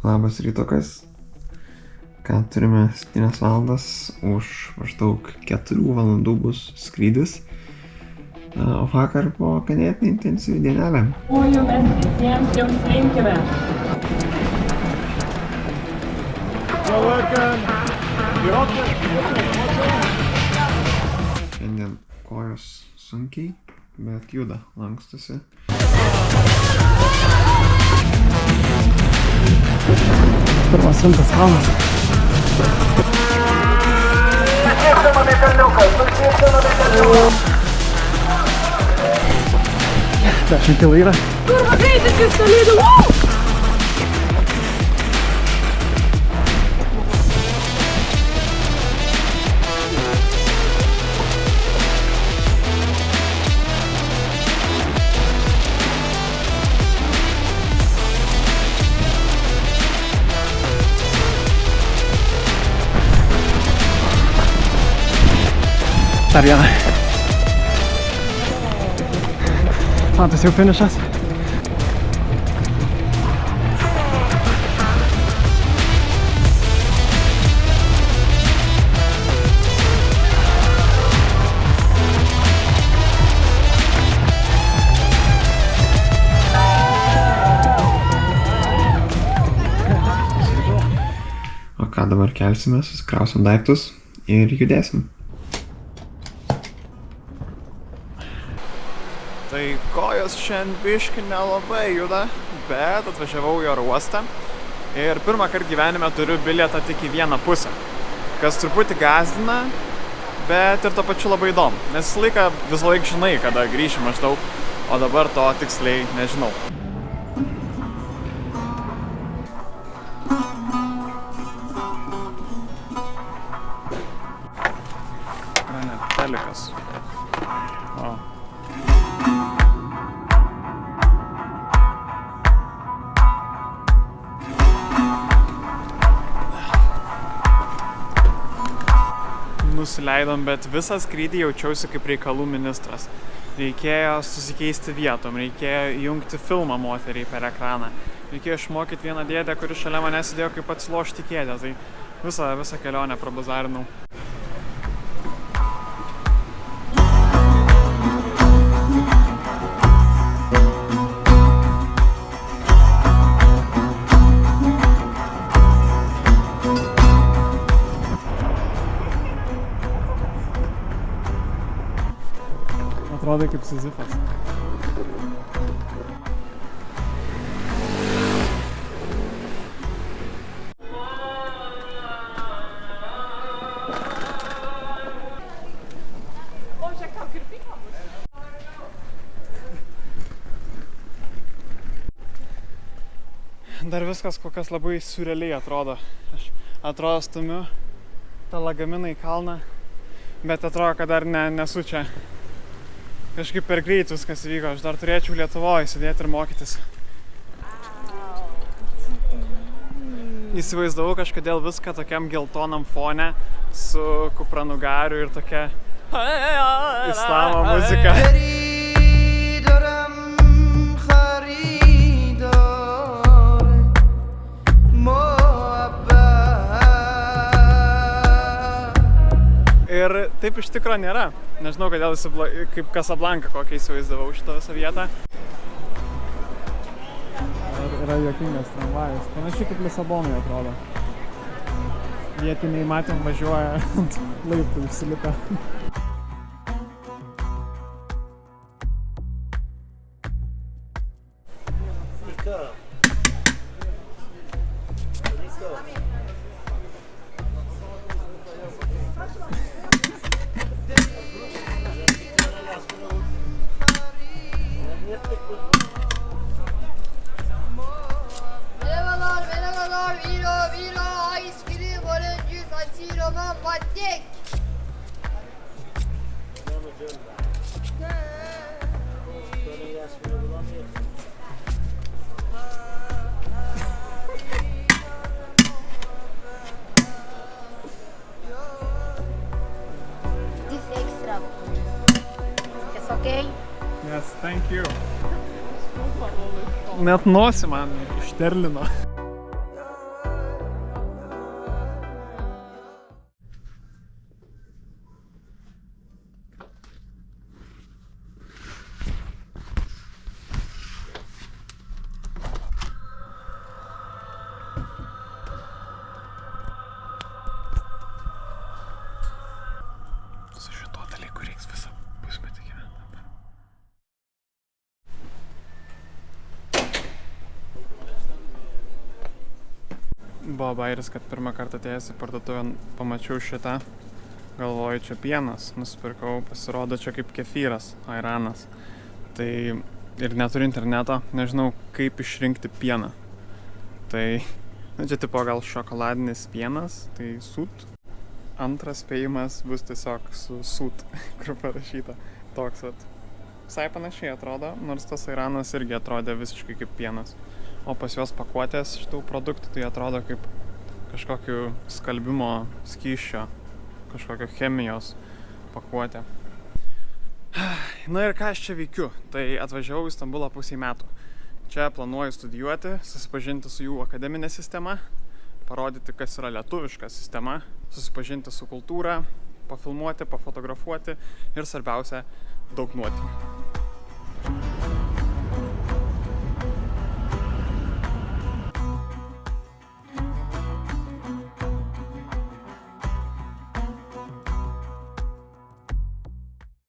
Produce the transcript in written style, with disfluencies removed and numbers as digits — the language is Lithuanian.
Labas rytokas. Ką turime 7 valandas, už maždaug 4 valandų bus skrydis. O vakar buvo ganėtinai intensyvi dienelė. Mes visiems jums linkime. Šiandien kojos sunkiai, bet juda, lankstosi. Pirmas rimtas kalnas. Dešimt kilų yra. Kurva, greitai pistolėdų! Dar vieną. Matos jau finišas. O ką dabar kelsime, susikrausim daiktus ir judėsim. Tai kojos šiandien biški nelabai juda, bet atvažiavau į oro uostą ir pirmą kartą gyvenime turiu bilietą tik į vieną pusę, kas truputį gąsdina, bet ir to pačiu labai įdomu, nes visą laiką žinai, kada grįši maždaug, o dabar to tiksliai nežinau. Yra net telikas. O. Nusileidom, bet visą skrydį jaučiausi kaip reikalų ministras. Reikėjo susikeisti vietom, reikėjo įjungti filmą moteriai per ekraną. Reikėjo išmokyti vieną dėdę, kuris šalia mane sėdėjo kaip atsilošti kėdę. Tai visą kelionę prabazarinau. Atrodai kaip Sizifas. Dar viskas kokias labai surrealiai atrodo. Aš atrodo stumiu tą lagaminą į kalną, bet atrodo, kad dar nesu čia. Kažkaip per greit viskas vyko, aš dar turėčiau Lietuvoje sėdėti ir mokytis. Įsivaizdavau kažkodėl viską tokiam geltonam fone su kupranugariu ir tokia islamo muzika. Ir taip iš tikro nėra. Nežinau, kodėl kaip Casablanca kokią įsivaizdavau šitą visą vietą. Yra juokingas tramvajus. Panašiai kaip Lisabonai atrodo. Vietiniai matėm važiuoja ant laiptų užsilipę. Okay? Yes, thank you. Net nosį man išterlino. Buvo bairis, kad pirmą kartą atėjęs į parduotuvę pamačiau šitą. Galvoju, čia pienas. Nusipirkau, pasirodo čia kaip kefyras, airanas. Tai ir neturiu interneto, nežinau kaip išrinkti pieną. Tai, čia tipo gal šokoladinis pienas, tai sūt. Antras spėjimas bus tiesiog su sūt, kur parašyta. Toks vat. Visai panašiai atrodo, nors tas airanas irgi atrodė visiškai kaip pienas. O pas juos pakuotės šitų produktų tai atrodo kaip kažkokiu skalbimo skysčio, kažkokio chemijos pakuotė. Na ir ką aš čia veikiu? Tai atvažiavau į Stambulą pusei metų. Čia planuoju studijuoti, susipažinti su jų akademinė sistema, parodyti, kas yra lietuviška sistema, susipažinti su kultūra, pafilmuoti, pafotografuoti ir svarbiausia, daug nuotykių.